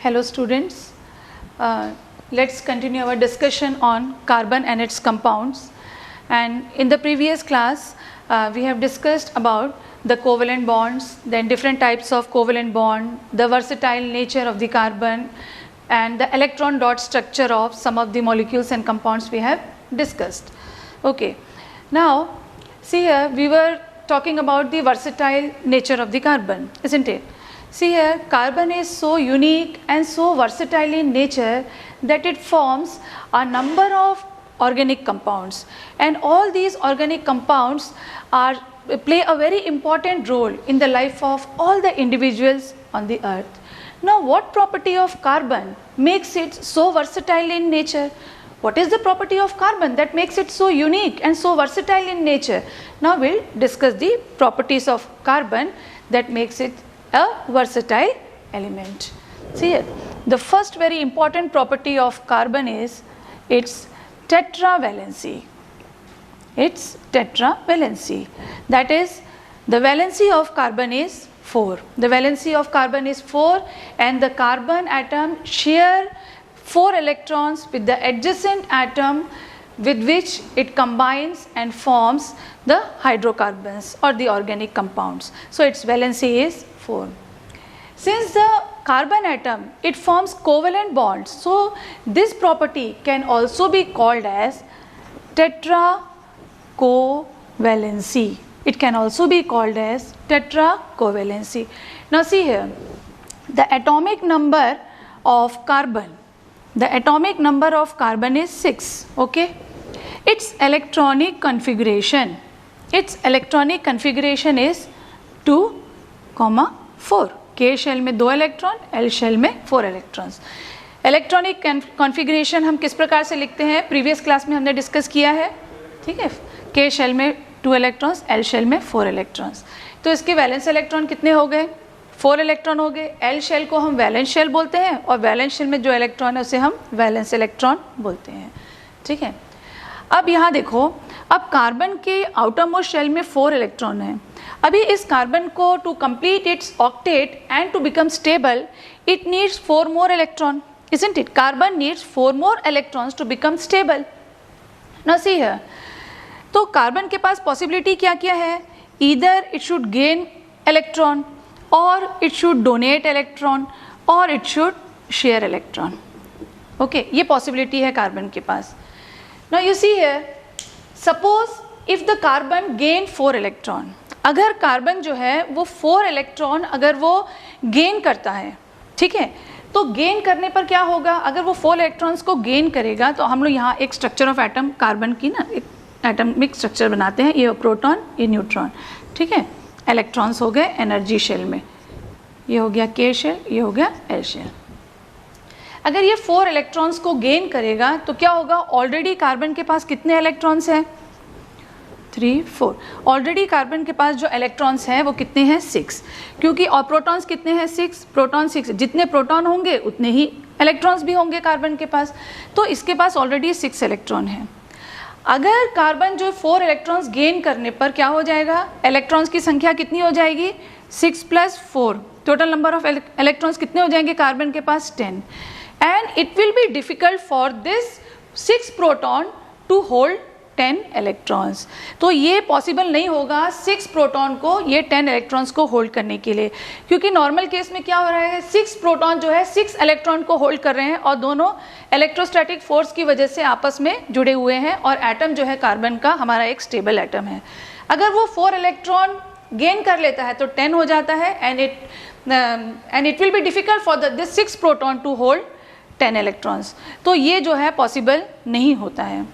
Hello students, let's continue our discussion on carbon and its compounds. And in the previous class we have discussed about the covalent bonds, then different types of covalent bond, the versatile nature of the carbon and the electron dot structure of some of the molecules and compounds we have discussed. Okay, now see here we were talking about the versatile nature of the carbon, isn't it? See here, carbon is so unique and so versatile in nature that it forms a number of organic compounds, and all these organic compounds play a very important role in the life of all the individuals on the earth. Now, what property of carbon makes it so versatile in nature? What is the property of carbon that makes it so unique and so versatile in nature? Now we'll discuss the properties of carbon that makes it a versatile element. See here, the first very important property of carbon is its tetravalency. Its tetravalency, that is, the valency of carbon is 4. The valency of carbon is 4 and the carbon atom share 4 electrons with the adjacent atom with which it combines and forms the hydrocarbons or the organic compounds. So its valency is 4. Since the carbon atom, it forms covalent bonds, so this property can also be called as tetracovalency. It can also be called as tetracovalency. Now see here, the atomic number of carbon. The atomic number of carbon is 6, okay? Its electronic configuration is 2, 4. K shell में 2 electron, L shell में 4 electrons. Electronic configuration हम किस प्रकार से लिखते हैं, previous class में हमने डिस्कस किया है, ठीक है. K शेल में 2 इलेक्ट्रॉन्स, L शेल में 4 इलेक्ट्रॉन्स. तो इसके वैलेंस इलेक्ट्रॉन कितने हो गए, 4 इलेक्ट्रॉन हो गए. L शेल को हम वैलेंस शेल बोलते हैं और वैलेंस शेल में जो इलेक्ट्रॉन है उसे हम वैलेंस इलेक्ट्रॉन बोलते हैं, ठीक है. अब यहाँ देखो, अब कार्बन के आउटर मोस्ट शेल में 4 इलेक्ट्रॉन है. अभी इस कार्बन को to complete its octet and to become stable it needs 4 more electron, isn't it? Carbon needs 4 more electrons to become stable. Now see here, तो कार्बन के पास possibility क्या क्या है, either it should gain electron or it should donate electron or it should share electron. Okay, ये possibility है carbon के पास. Now you see here, suppose if the carbon gain 4 electron, अगर carbon जो है वो 4 इलेक्ट्रॉन अगर वो गेन करता है, ठीक है, तो गेन करने पर क्या होगा, अगर वो 4 इलेक्ट्रॉन्स को गेन करेगा तो हम लोग यहाँ एक स्ट्रक्चर ऑफ एटम कार्बन की ना एक एटमिक स्ट्रक्चर बनाते हैं, ये प्रोटॉन ये न्यूट्रॉन, ठीक है. इलेक्ट्रॉन्स हो गए एनर्जी शेल में, ये हो गया K शेल, ये हो गया L शेल. अगर ये 4 इलेक्ट्रॉन्स को गेन करेगा तो क्या होगा, ऑलरेडी कार्बन के पास कितने इलेक्ट्रॉन्स हैं, 3, 4. ऑलरेडी कार्बन के पास जो इलेक्ट्रॉन्स हैं वो कितने हैं, 6, क्योंकि और प्रोटॉन्स कितने हैं, 6. प्रोटॉन 6, जितने प्रोटॉन होंगे उतने ही इलेक्ट्रॉन्स भी होंगे कार्बन के पास, तो इसके पास ऑलरेडी 6 इलेक्ट्रॉन हैं. अगर कार्बन जो 4 इलेक्ट्रॉन्स गेन करने पर क्या हो जाएगा, इलेक्ट्रॉन्स की संख्या कितनी हो जाएगी, 6 + 4, टोटल नंबर ऑफ इलेक्ट्रॉन्स कितने हो जाएंगे कार्बन के पास, 10. And it will be difficult for this 6 proton to hold 10 electrons. तो ये पॉसिबल नहीं होगा 6 प्रोटॉन को ये 10 इलेक्ट्रॉन्स को होल्ड करने के लिए, क्योंकि नॉर्मल केस में क्या हो रहा है, 6 प्रोटॉन जो है 6 इलेक्ट्रॉन को होल्ड कर रहे हैं और दोनों इलेक्ट्रोस्टैटिक फोर्स की वजह से आपस में जुड़े हुए हैं और एटम जो है कार्बन का हमारा एक स्टेबल एटम है. अगर वो 4 इलेक्ट्रॉन गेन कर लेता है तो 10 हो जाता है and it will be difficult for this 6 proton to hold 10 electrons. तो ये जो है पॉसिबल नहीं होता है.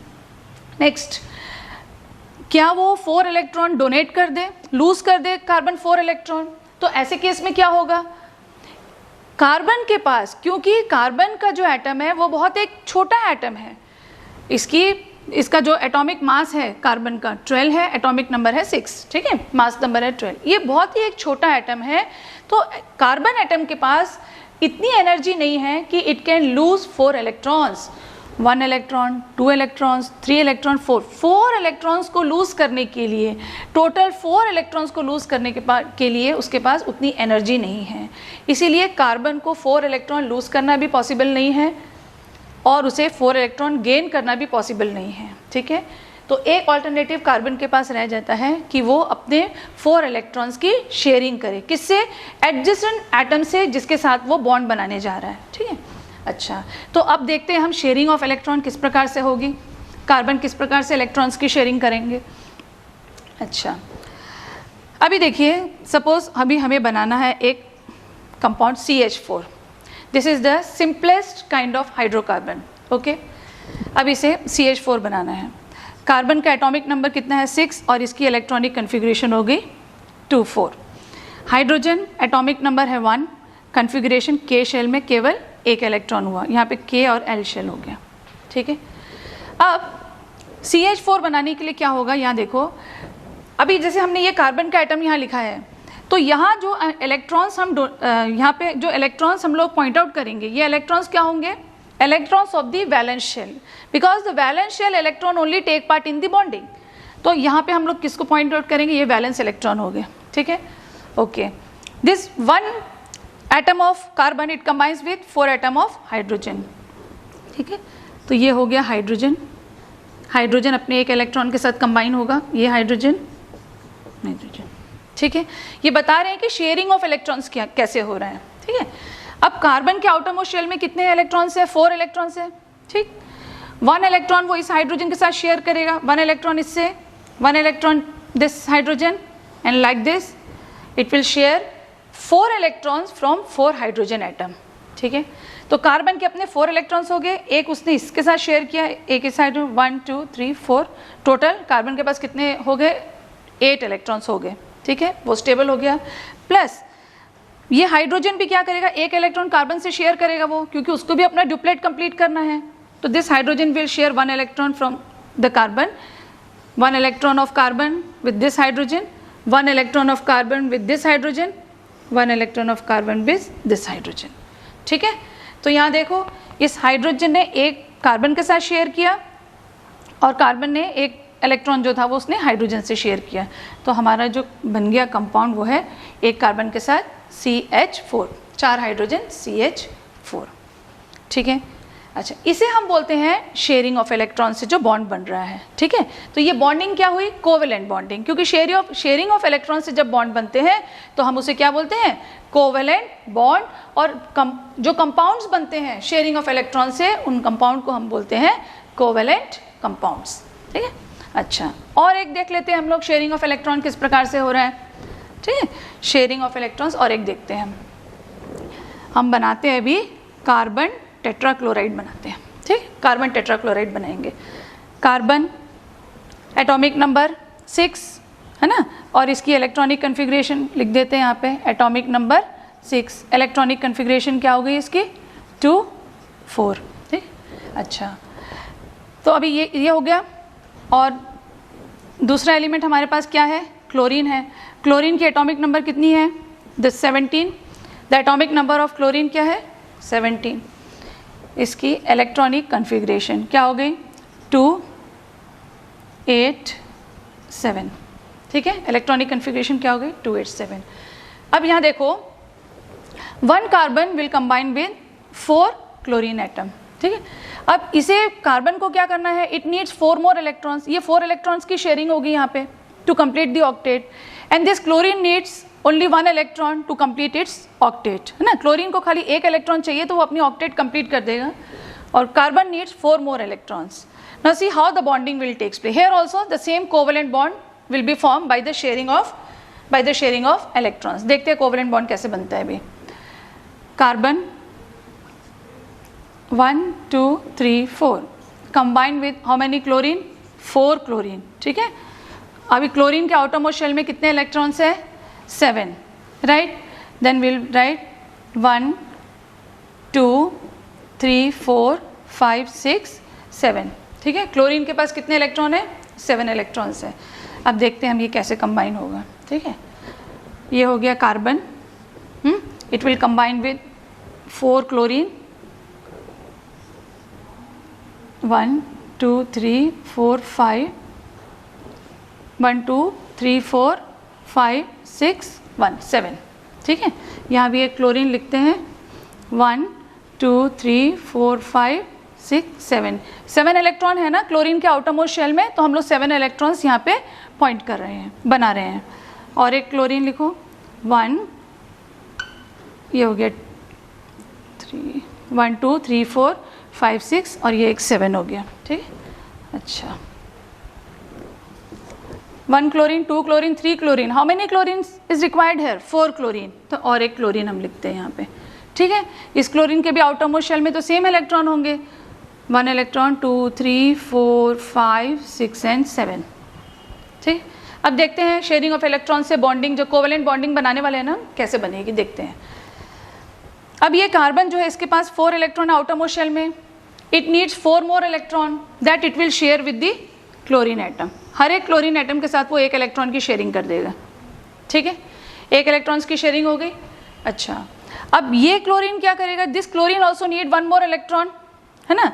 नेक्स्ट, क्या वो 4 इलेक्ट्रॉन डोनेट कर दे, लूज कर दे कार्बन 4 इलेक्ट्रॉन, तो ऐसे केस में क्या होगा, कार्बन के पास, क्योंकि कार्बन का जो एटम है वो बहुत एक छोटा एटम है, इसका जो एटॉमिक मास है कार्बन का 12 है, एटॉमिक नंबर है 6, ठीक है, मास नंबर है 12, ये बहुत ही एक छोटा एटम है. तो कार्बन एटम के पास इतनी एनर्जी नहीं है कि it can lose 4 electrons. 1 electron, 2 electrons, 3 electron, 4 electrons को लूज़ करने के लिए, टोटल 4 इलेक्ट्रॉन्स को लूज़ करने के लिए उसके पास उतनी एनर्जी नहीं है। इसीलिए कार्बन को 4 इलेक्ट्रॉन लूज़ करना भी पॉसिबल नहीं है और उसे 4 इलेक्ट्रॉन गेन करना भी पॉसिबल नहीं है। ठीक है, तो एक ऑल्टरनेटिव कार्बन के पास रह जाता है कि वो अपने 4 इलेक्ट्रॉन्स की शेयरिंग करे, किससे? एडजेसेंट एटम से जिसके साथ वो बॉन्ड बनाने जा रहा है। ठीक है, अच्छा, तो अब देखते हैं हम शेयरिंग ऑफ इलेक्ट्रॉन किस प्रकार से होगी, कार्बन किस प्रकार से इलेक्ट्रॉन्स की शेयरिंग करेंगे। अच्छा, अभी देखिए, सपोज अभी हमें बनाना है एक compound CH4। This is the simplest kind of hydrocarbon. Okay, अब इसे CH4 बनाना है। कार्बन का एटॉमिक नंबर कितना है? 6 और इसकी इलेक्ट्रॉनिक कन्फिग्रेशन हो गई 2 4। हाइड्रोजन एटॉमिक नंबर है 1, कन्फिग्रेशन K शेल में केवल एक इलेक्ट्रॉन हुआ, यहाँ पे K और L शेल हो गया। ठीक है, अब CH4 बनाने के लिए क्या होगा, यहाँ देखो, अभी जैसे हमने ये कार्बन का एटम यहाँ लिखा है, तो यहाँ जो इलेक्ट्रॉन्स हम यहाँ पे जो इलेक्ट्रॉन्स हम लोग पॉइंट आउट करेंगे, ये इलेक्ट्रॉन्स क्या होंगे? Electrons of the valence shell, because the valence shell electron only take part in the bonding. तो यहाँ पे हम लोग किसको पॉइंट आउट करेंगे? ये वैलेंस इलेक्ट्रॉन हो गए। ठीक है, okay, this 1 atom of carbon it combines with 4 atom of hydrogen. ठीक है, तो ये हो गया हाइड्रोजन। हाइड्रोजन अपने एक इलेक्ट्रॉन के साथ कंबाइन होगा, ये हाइड्रोजन, हाइड्रोजन। ठीक है, ये बता रहे हैं कि शेयरिंग ऑफ इलेक्ट्रॉन्स क्या कैसे हो रहा है। ठीक है, अब कार्बन के आउटर मोस्ट शेल में कितने इलेक्ट्रॉन्स है? 4 इलेक्ट्रॉन्स है। ठीक, 1 इलेक्ट्रॉन वो इस हाइड्रोजन के साथ शेयर करेगा, 1 इलेक्ट्रॉन इससे, 1 electron this hydrogen, and like this it will share 4 electrons from 4 hydrogen atom. ठीक है, तो कार्बन के अपने 4 इलेक्ट्रॉन्स हो गए, एक उसने इसके साथ शेयर किया, एक इस हाइड्रोजन, 1 2 3 4, टोटल कार्बन के पास कितने हो गए? 8 इलेक्ट्रॉन्स हो गए। ठीक है, वो स्टेबल हो गया। प्लस ये हाइड्रोजन भी क्या करेगा? एक इलेक्ट्रॉन कार्बन से शेयर करेगा वो, क्योंकि उसको भी अपना डुप्लेट कंप्लीट करना है। तो this hydrogen will share 1 electron from the carbon, 1 electron of carbon with this hydrogen, 1 electron of carbon with this hydrogen, 1 electron of carbon with this hydrogen. ठीक है, तो यहाँ देखो, इस हाइड्रोजन ने एक कार्बन के साथ शेयर किया और कार्बन ने एक इलेक्ट्रॉन जो था वो उसने हाइड्रोजन से शेयर किया, तो हमारा जो बन गया कंपाउंड वो है एक कार्बन के साथ CH4, 4 हाइड्रोजन CH4। ठीक है, अच्छा, इसे हम बोलते हैं शेयरिंग ऑफ इलेक्ट्रॉन से जो बॉन्ड बन रहा है। ठीक है, तो ये बॉन्डिंग क्या हुई? कोवेलेंट बॉन्डिंग, क्योंकि शेयरिंग ऑफ इलेक्ट्रॉन से जब बॉन्ड बनते हैं तो हम उसे क्या बोलते हैं? Covalent bond. और जो कंपाउंड्स बनते हैं शेयरिंग ऑफ इलेक्ट्रॉन से, उन कंपाउंड को हम बोलते हैं कोवेलेंट कंपाउंड्स। ठीक है, अच्छा, और एक देख लेते हैं हम लोग शेयरिंग ऑफ इलेक्ट्रॉन किस प्रकार से हो रहा है। ठीक है, शेयरिंग ऑफ इलेक्ट्रॉन्स और एक देखते हैं हम बनाते हैं अभी कार्बन टेट्राक्लोराइड बनाते हैं। ठीक, कार्बन टेट्राक्लोराइड बनाएंगे। कार्बन एटॉमिक नंबर 6 है ना, और इसकी इलेक्ट्रॉनिक कन्फिग्रेशन लिख देते हैं यहाँ पे, एटॉमिक नंबर 6, इलेक्ट्रॉनिक कन्फिग्रेशन क्या हो गई इसकी? 2 4। ठीक, अच्छा, तो अभी ये हो गया। और दूसरा एलिमेंट हमारे पास क्या है? क्लोरीन है। क्लोरीन की एटॉमिक नंबर कितनी है? 17। The atomic number of chlorine क्या है? 17। इसकी इलेक्ट्रॉनिक कन्फिग्रेशन क्या हो गई? 2 8 7। ठीक है, इलेक्ट्रॉनिक कन्फिग्रेशन क्या हो गई? 2 8 7। अब यहाँ देखो, 1 carbon will combine with 4 chlorine atom. ठीक है, अब इसे कार्बन को क्या करना है? It needs 4 more electrons. ये 4 इलेक्ट्रॉन्स की शेयरिंग होगी यहाँ पे to complete the octet, and this chlorine needs only 1 electron to complete its octet, है ना। क्लोरीन को खाली एक इलेक्ट्रॉन चाहिए तो वो अपनी ऑक्टेट कंप्लीट कर देगा, और carbon needs 4 more electrons. Now see how the bonding will takes place. Here also the same covalent bond will be form by the sharing of electrons. देखते हैं कोवेलेंट बॉन्ड कैसे बनता है अभी। Carbon 1 2 3 4 combine with how many chlorine? 4 chlorine. ठीक है, अभी chlorine के आउटरमोस्ट शेल में कितने इलेक्ट्रॉन्स है? 7, राइट। Then will write 1 2 3 4 5 6 7। ठीक है, क्लोरीन के पास कितने इलेक्ट्रॉन है? 7 इलेक्ट्रॉन्स है। अब देखते हैं हम ये कैसे कंबाइन होगा। ठीक है, ये हो गया carbon, it will combine with 4 chlorine, 1 2 3 4 5 1 2 3 4 5 6 1 7, ठीक है। यहाँ भी एक क्लोरीन लिखते हैं 1 2 3 4 5 6 7, 7 इलेक्ट्रॉन है ना क्लोरीन के आउटरमोस्ट शेल में, तो हम लोग 7 इलेक्ट्रॉन्स यहाँ पे पॉइंट कर रहे हैं, बना रहे हैं। और एक क्लोरीन लिखो 1, ये हो गया 3 1 2 3 4 5 6 और ये एक 7 हो गया, ठीक है। अच्छा 1 chlorine 2 chlorine 3 chlorine, how many chlorine is required here? 4 chlorine, तो और एक क्लोरीन हम लिखते हैं यहाँ पे, ठीक है। इस क्लोरीन के भी आउटरमोस्ट शेल में तो सेम इलेक्ट्रॉन होंगे, 1 इलेक्ट्रॉन 2 3 4 5 6 एंड 7, ठीक। अब देखते हैं शेयरिंग ऑफ इलेक्ट्रॉन से बॉन्डिंग, जो कोवेलेंट बॉन्डिंग बनाने वाले हैं ना, कैसे बनेगी देखते हैं। अब ये कार्बन जो है इसके पास 4 इलेक्ट्रॉन आउटरमोस्ट शेल में, it needs 4 more electron that it will share with the chlorine atom. हर एक क्लोरीन एटम के साथ वो एक इलेक्ट्रॉन की शेयरिंग कर देगा, ठीक है। एक इलेक्ट्रॉन्स की शेयरिंग हो गई। अच्छा अब ये क्लोरीन क्या करेगा? This chlorine also need 1 more electron, है ना।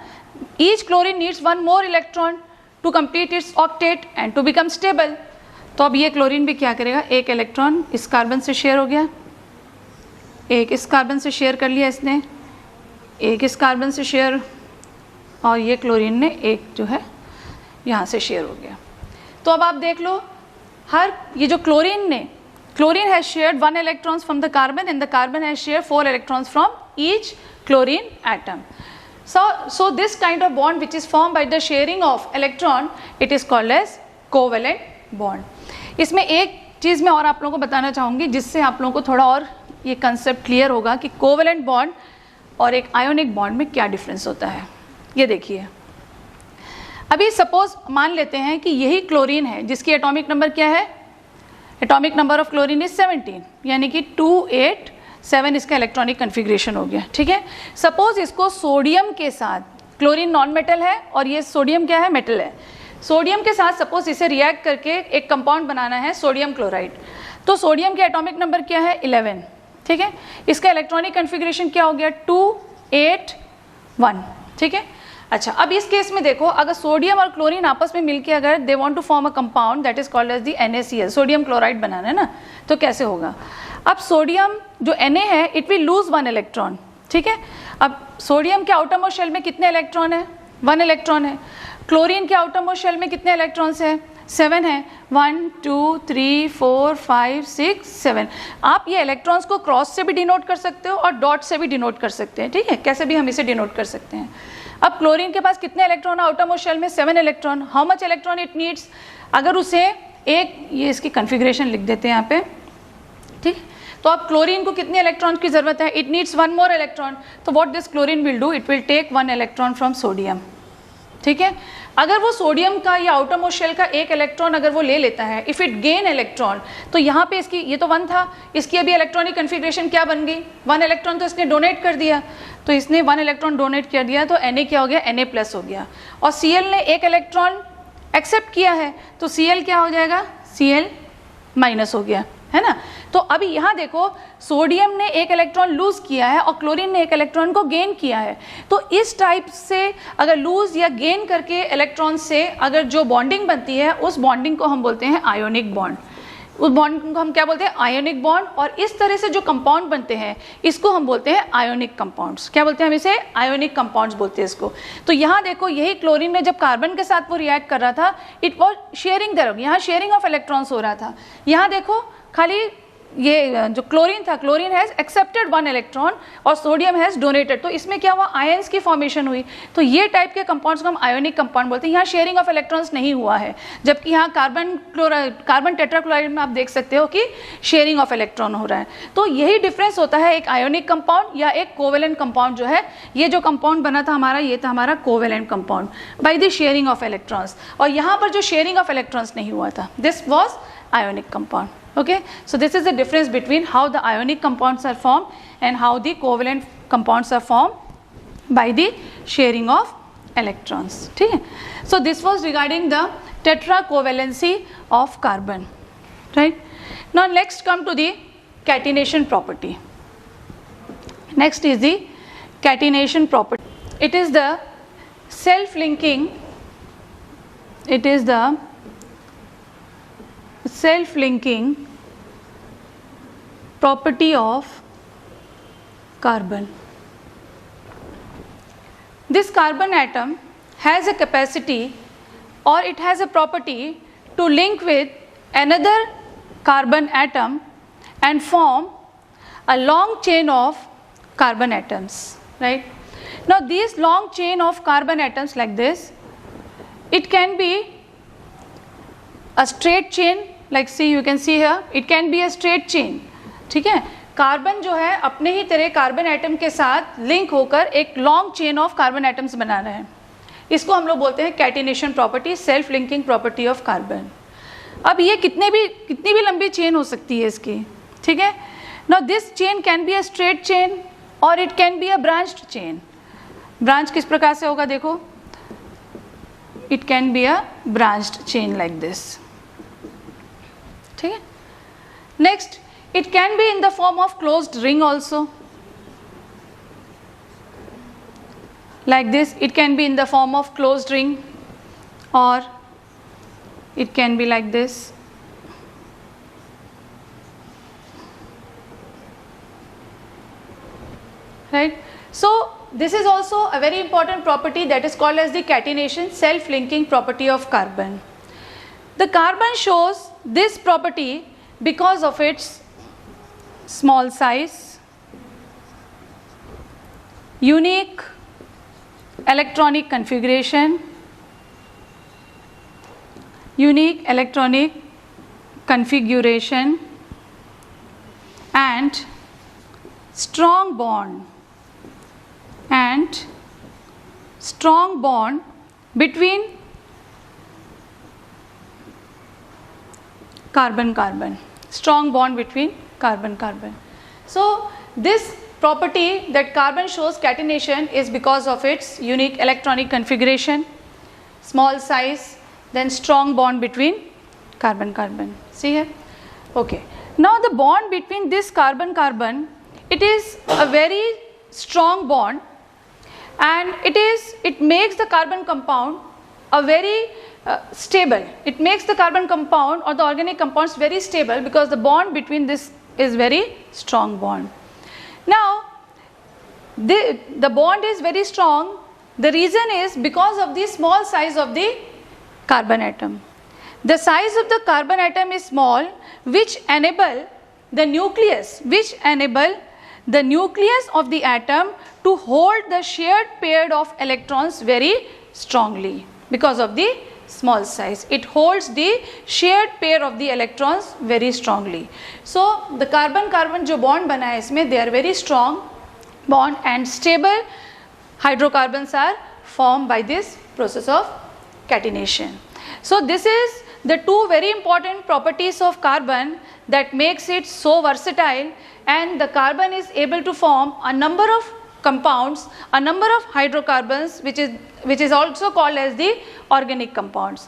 Each chlorine needs 1 more electron to complete its octet and to become stable. तो अब ये क्लोरीन भी क्या करेगा? एक इलेक्ट्रॉन इस कार्बन से शेयर हो गया, एक इस कार्बन से शेयर कर लिया इसने, एक इस कार्बन से शेयर, और ये क्लोरीन ने एक जो है यहाँ से शेयर हो गया। तो अब आप देख लो, हर ये जो chlorine has shared 1 electrons from the carbon and the carbon has shared 4 electrons from each chlorine atom. So this kind of bond which is formed by the sharing of electron, it is called as covalent bond. इसमें एक चीज़ मैं और आप लोगों को बताना चाहूँगी जिससे आप लोगों को थोड़ा और ये कंसेप्ट क्लियर होगा कि कोवेलेंट बॉन्ड और एक आयोनिक बॉन्ड में क्या डिफरेंस होता है. ये देखिए, अभी सपोज मान लेते हैं कि यही क्लोरीन है जिसकी एटॉमिक नंबर क्या है, atomic number of chlorine is 17, यानी कि 287 इसका इलेक्ट्रॉनिक कन्फिग्रेशन हो गया. ठीक है, सपोज इसको सोडियम के साथ, क्लोरीन नॉन मेटल है और ये सोडियम क्या है, मेटल है, सोडियम के साथ सपोज इसे रिएक्ट करके एक कंपाउंड बनाना है सोडियम क्लोराइड. तो सोडियम के एटॉमिक नंबर क्या है, 11. ठीक है, इसका इलेक्ट्रॉनिक कन्फिग्रेशन क्या हो गया, 281. ठीक है, अच्छा अब इस केस में देखो, अगर सोडियम और क्लोरीन आपस में मिलके अगर they want to form a compound that is called as the NaCl, sodium chloride बनाना है ना, तो कैसे होगा. अब सोडियम जो Na है इट विल लूज 1 इलेक्ट्रॉन. ठीक है, अब सोडियम के आउटर मोस्ट शेल में कितने इलेक्ट्रॉन है, 1 इलेक्ट्रॉन है. क्लोरीन के आउटर मोस्ट शेल में कितने इलेक्ट्रॉन्स है, 7 है. 1 2 3 4 5 6 7. आप ये इलेक्ट्रॉन्स को क्रॉस से भी डिनोट कर सकते हो और डॉट से भी डिनोट कर सकते हैं. ठीक है, कैसे भी हम इसे डिनोट कर सकते हैं. अब क्लोरीन के पास कितने इलेक्ट्रॉन है आउटर मोस्ट शेल में, 7 electron. How much electron it needs, अगर उसे एक, ये इसकी कन्फिग्रेशन लिख देते हैं यहाँ पे. ठीक, तो अब क्लोरीन को कितने इलेक्ट्रॉन की जरूरत है, इट नीड्स 1 मोर इलेक्ट्रॉन. तो what this chlorine will do, it will take 1 electron from sodium. ठीक है, अगर वो सोडियम का या आउटर मोस्ट शेल का एक इलेक्ट्रॉन अगर वो ले लेता है, इफ इट गेन इलेक्ट्रॉन, तो यहाँ पे इसकी, ये तो 1 था, इसकी अभी इलेक्ट्रॉनिक कन्फिग्रेशन क्या बन गई, 1 इलेक्ट्रॉन तो इसने डोनेट कर दिया. तो इसने 1 इलेक्ट्रॉन डोनेट कर दिया तो Na क्या हो गया, Na+ हो गया. और Cl ने एक इलेक्ट्रॉन एक्सेप्ट किया है तो Cl क्या हो जाएगा, Cl- हो गया, है ना. तो अभी यहाँ देखो, सोडियम ने एक इलेक्ट्रॉन लूज किया है और क्लोरीन ने एक इलेक्ट्रॉन को गेन किया है. तो इस टाइप से अगर लूज या गेन करके इलेक्ट्रॉन से अगर जो बॉन्डिंग बनती है, उस बॉन्डिंग को हम बोलते हैं आयोनिक बॉन्ड. उस बॉन्ड को हम क्या बोलते हैं, आयोनिक बॉन्ड. और इस तरह से जो कंपाउंड बनते हैं इसको हम बोलते हैं आयोनिक कंपाउंड्स. क्या बोलते हैं हम इसे, आयोनिक कंपाउंड्स बोलते हैं इसको. तो यहाँ देखो, यही क्लोरीन ने जब कार्बन के साथ वो रिएक्ट कर रहा था, इट वॉज शेयरिंग देयर, यहाँ शेयरिंग ऑफ इलेक्ट्रॉन्स हो रहा था. यहाँ देखो खाली ये जो क्लोरीन था, क्लोरीन हैज़ एक्सेप्टेड 1 इलेक्ट्रॉन और सोडियम हैज़ डोनेटेड. तो इसमें क्या हुआ, आयंस की फॉर्मेशन हुई. तो ये टाइप के कंपाउंड्स को हम आयोनिक कंपाउंड बोलते हैं. यहाँ शेयरिंग ऑफ इलेक्ट्रॉन्स नहीं हुआ है, जबकि यहाँ कार्बन टेट्राक्लोराइड में आप देख सकते हो कि शेयरिंग ऑफ इलेक्ट्रॉन हो रहा है. तो यही डिफरेंस होता है एक आयोनिक कंपाउंड या एक कोवेलेंट कंपाउंड जो है. ये जो कंपाउंड बना था हमारा, ये था हमारा covalent compound bye the sharing of electrons. और यहाँ पर जो शेयरिंग ऑफ इलेक्ट्रॉन्स नहीं हुआ था, this was ionic compound. Okay, so this is the difference between how the ionic compounds are formed and how the covalent compounds are formed by the sharing of electrons. ठीक है, so this was regarding the tetracovalency of carbon, right? Now next come to the catenation property. Next is the catenation property. It is the self-linking, it is the self-linking property of carbon. This carbon atom has a capacity, or it has a property to link with another carbon atom and form a long chain of carbon atoms, right? Now these long chain of carbon atoms like this, it can be a straight chain, like see you can see here, it can be a straight chain, ठीक है. Carbon जो है अपने ही तरह carbon atom के साथ link होकर एक long chain of carbon atoms बना रहे हैं. इसको हम लोग बोलते हैं catenation property, self linking property of carbon. अब ये कितनी भी लंबी चेन हो सकती है इसकी, ठीक है. Now this chain can be a straight chain और it can be a branched chain. Branch किस प्रकार से होगा देखो, it can be a branched chain like this, ठीक है. Next, it can be in the form of closed ring also, like this. It can be in the form of closed ring, or it can be like this. Right. So this is also a very important property that is called as the catenation self-linking property of carbon. The carbon shows this property because of its small size, unique electronic configuration, and strong bond between carbon-carbon, strong bond between carbon-carbon. So this property that carbon shows catenation is because of its unique electronic configuration, small size, then strong bond between carbon-carbon. See here? Okay. Now the bond between this carbon-carbon, it is a very strong bond, and it makes the carbon compound a very stable. It makes the carbon compound or the organic compounds very stable because the bond between this is very strong bond. Now the bond is very strong. The reason is because of the small size of the carbon atom. The size of the carbon atom is small, which enable the nucleus of the atom to hold the shared pair of electrons very strongly. Because of the small size, it holds the shared pair of the electrons very strongly. So the carbon-carbon जो bond बना है इसमें, they are very strong bond and stable hydrocarbons are formed by this process of catenation. So this is the two very important properties of carbon that makes it so versatile, and the carbon is able to form a number of compounds, a number of hydrocarbons, which is also called as the organic compounds.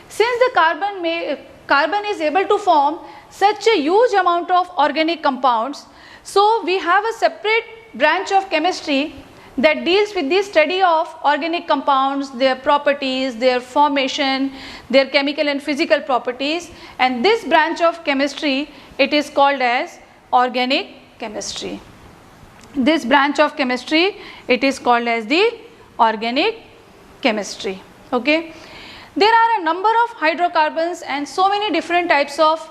Since the carbon is able to form such a huge amount of organic compounds, so we have a separate branch of chemistry that deals with the study of organic compounds, their properties, their formation, their chemical and physical properties, and this branch of chemistry, it is called as organic chemistry. This branch of chemistry, it is called as the organic chemistry. Okay. There are a number of hydrocarbons and so many different types of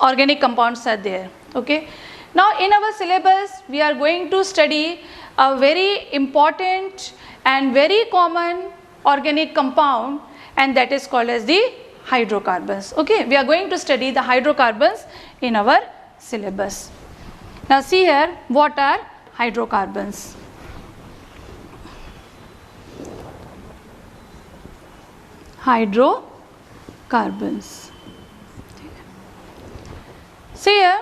organic compounds are there. Okay. Now in our syllabus, we are going to study a very important and very common organic compound, and that is called as the hydrocarbons. Okay. We are going to study the hydrocarbons in our syllabus. Now see here, what are hydrocarbons? Hydrocarbons. See here,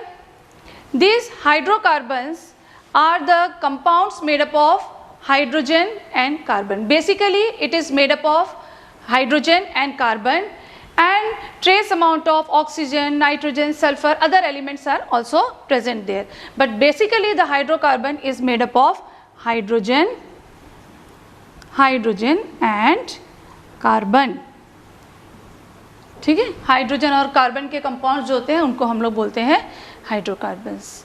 these hydrocarbons are the compounds made up of hydrogen and carbon. Basically, it is made up of hydrogen and carbon, and trace amount of oxygen, nitrogen, sulfur, other elements are also present there. But basically the hydrocarbon is made up of hydrogen hydrogen and carbon, ठीक है। Hydrogen और carbon के compounds जो होते हैं उनको हम लोग बोलते हैं hydrocarbons.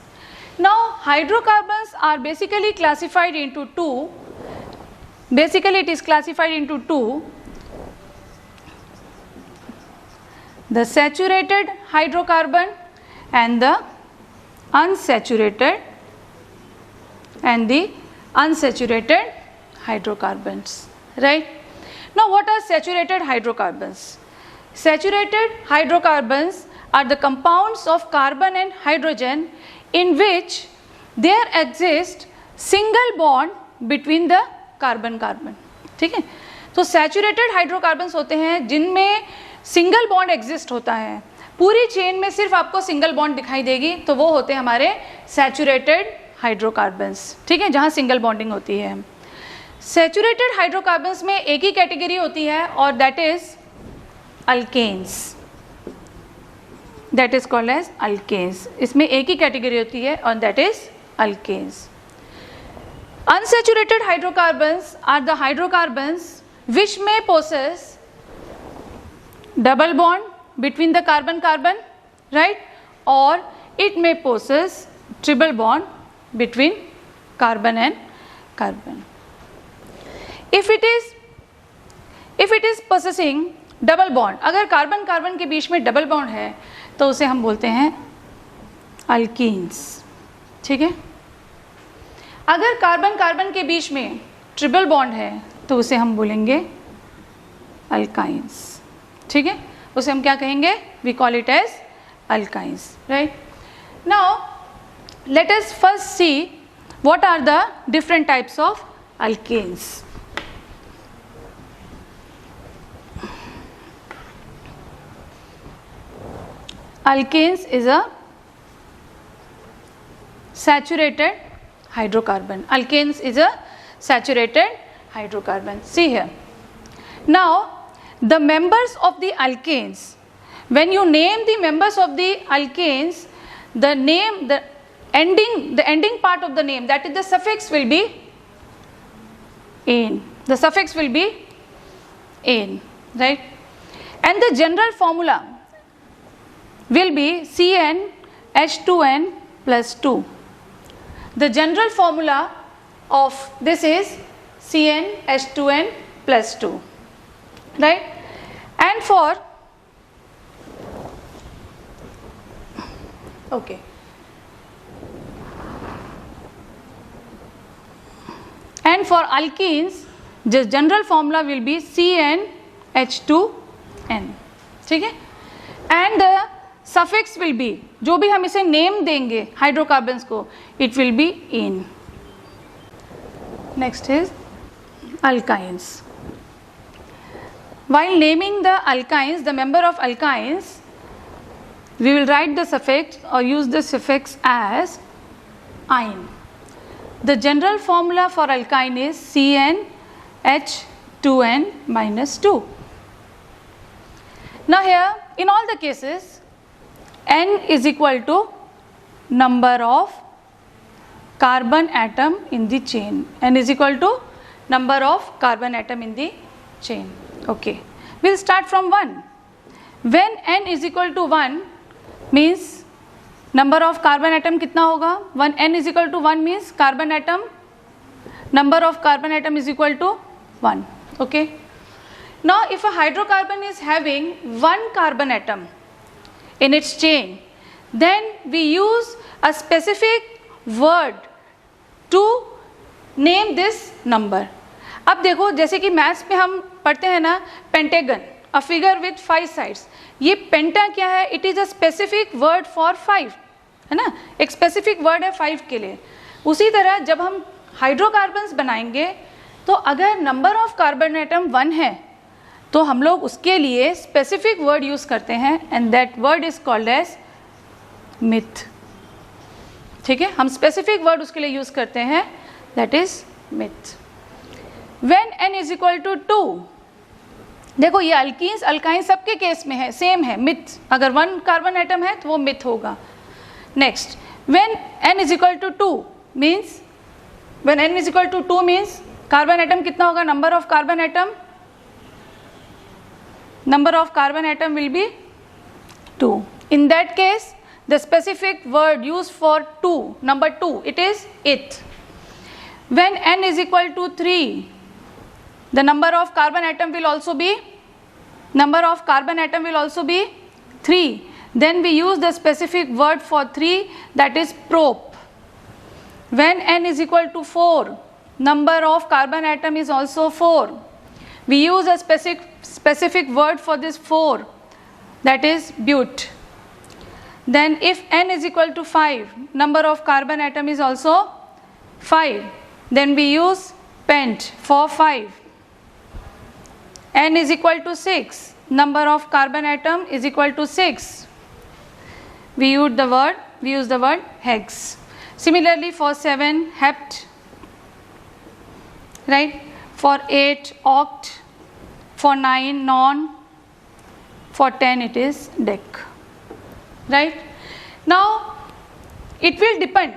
Now hydrocarbons are basically classified into two, basically it is classified into two, the saturated hydrocarbon and the unsaturated hydrocarbons, right? Now what are saturated hydrocarbons? Saturated hydrocarbons are the compounds of carbon and hydrogen in which there exists single bond between the carbon, ठीक है। तो saturated hydrocarbons होते हैं जिनमें single bond exist होता है, पूरी chain में सिर्फ आपको सिंगल बॉन्ड दिखाई देगी, तो वो होते हैं हमारे सैचुरेटेड हाइड्रोकार्बन्स, ठीक है, जहाँ सिंगल बॉन्डिंग होती है। सैचुरेटेड हाइड्रोकार्बन्स में एक ही कैटेगरी होती है और that is alkenes, that is called as alkenes. इसमें एक ही कैटेगरी होती है और that is alkenes. Unsaturated hydrocarbons are the hydrocarbons which में possess double bond between the carbon, right, or it may possess triple bond between carbon and carbon. If it is possessing double bond, अगर carbon carbon के बीच में double bond है तो उसे हम बोलते हैं अल्कीन्स, ठीक है। अगर कार्बन कार्बन के बीच में ट्रिपल बॉन्ड है तो उसे हम बोलेंगे अल्काइंस, ठीक है, उसे हम क्या कहेंगे? We call it as alkynes, right. Now let us first see what are the different types of alkanes. Alkanes is a saturated hydrocarbon. Alkanes is a saturated hydrocarbon. See here. Now the members of the alkanes, when you name the members of the alkanes, the ending part of the name, that is the suffix will be "ane." The suffix will be "ane," right? And the general formula will be CnH2n plus 2. The general formula of this is CnH2n plus 2, right? And for alkenes the general formula will be CnH2n, ठीक है। And the suffix will be, जो भी हम इसे name देंगे hydrocarbons को, it will be "ene." Next is alkynes. While naming the alkynes, the member of alkynes, we will write the suffix or use the suffix as "ine." The general formula for alkyne is CnH2n minus 2. Now here, in all the cases, N is equal to number of carbon atom in the chain. N is equal to number of carbon atom in the chain. Okay, we'll start from 1. When N is equal to 1 means number of carbon atom कितना होगा? When N is equal to 1 means carbon atom, number of carbon atom is equal to 1. Okay. Now if a hydrocarbon is having one carbon atom in its chain, then we use a specific word to name this number. अब देखो, जैसे कि maths में हम पढ़ते हैं ना, pentagon, a figure with 5 sides, ये पेंटा क्या है? It is a specific word for 5, है ना, एक स्पेसिफिक वर्ड है 5 के लिए। उसी तरह जब हम हाइड्रोकार्बन्स बनाएंगे तो अगर नंबर ऑफ कार्बन एटम 1 है तो हम लोग उसके लिए स्पेसिफिक वर्ड यूज करते हैं and that word is called as meth, ठीक है। हम स्पेसिफिक वर्ड उसके लिए यूज करते हैं, that is meth. When n is equal to 2, देखो ये अल्कीन्स अल्काइन सबके केस में है, सेम है, मिथ। अगर 1 कार्बन एटम है तो वो मिथ होगा। Next, when n is equal to 2 means, when n is equal to 2 means carbon atom कितना होगा? Number of carbon atom, number of carbon atom will be 2. In that case, the specific word used for 2, number 2, it is it. When n is equal to 3, the number of carbon atom will also be 3. Then we use the specific word for 3, that is prop. When n is equal to 4, number of carbon atom is also 4. We use a specific word for this 4, that is but. Then if n is equal to 5, number of carbon atom is also 5. Then we use pent for 5. N is equal to 6, number of carbon atom is equal to 6. We use the word hex. Similarly for 7, hept, right? For 8, oct. For 9, non. For 10, it is dec. Right? Now, it will depend.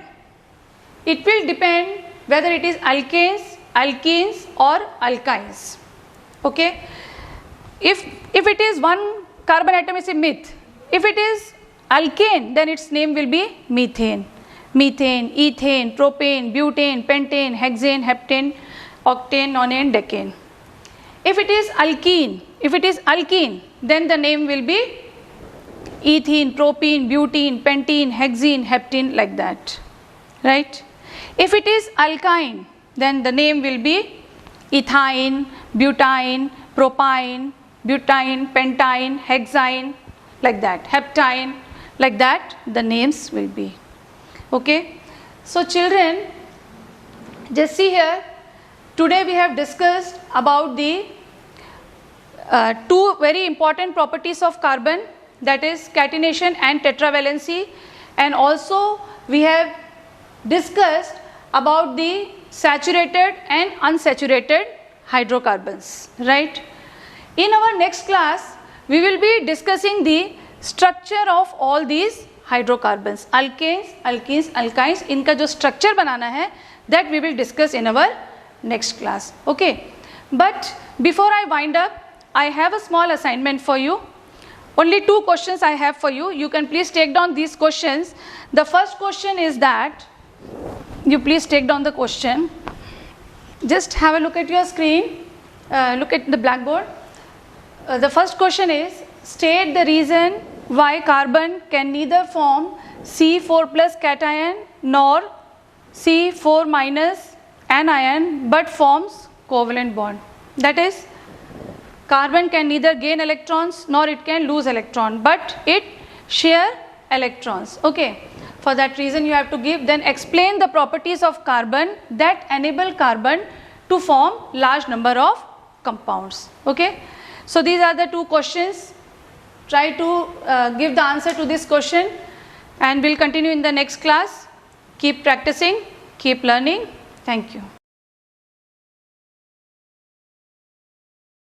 It will depend whether it is alkanes, alkenes or alkynes. Okay? If it is one carbon atom, is a meth. If it is alkane, then its name will be methane. Methane, ethane, propane, butane, pentane, hexane, heptane, octane, nonane, decane. If it is alkene, then the name will be ethene, propene, butene, pentene, hexene, heptene, like that. Right? If it is alkyne, then the name will be ethyne, butane, propyne, butane, pentyne, hexyne, like that. Heptyne, like that the names will be. Okay? So children, just see here. Today we have discussed about the two very important properties of carbon, that is catenation and tetravalency, and also we have discussed about the saturated and unsaturated hydrocarbons, right? In our next class, we will be discussing the structure of all these hydrocarbons, alkanes, alkenes, alkynes, इनका जो structure बनाना है, that we will discuss in our next class. Okay, but before I wind up, I have a small assignment for you. Only 2 questions I have for you. You can please take down these questions. The first question is that, you please take down the question. Just have a look at your screen, look at the blackboard. The first question is, state the reason why carbon can neither form C4 plus cation nor C4 minus anion but forms covalent bond. That is, carbon can neither gain electrons nor it can lose electron, but it share electrons. Okay, for that reason you have to give, then explain the properties of carbon that enable carbon to form large number of compounds. Okay, so these are the 2 questions. Try to give the answer to this question, and we'll continue in the next class. Keep practicing, keep learning. Thank you.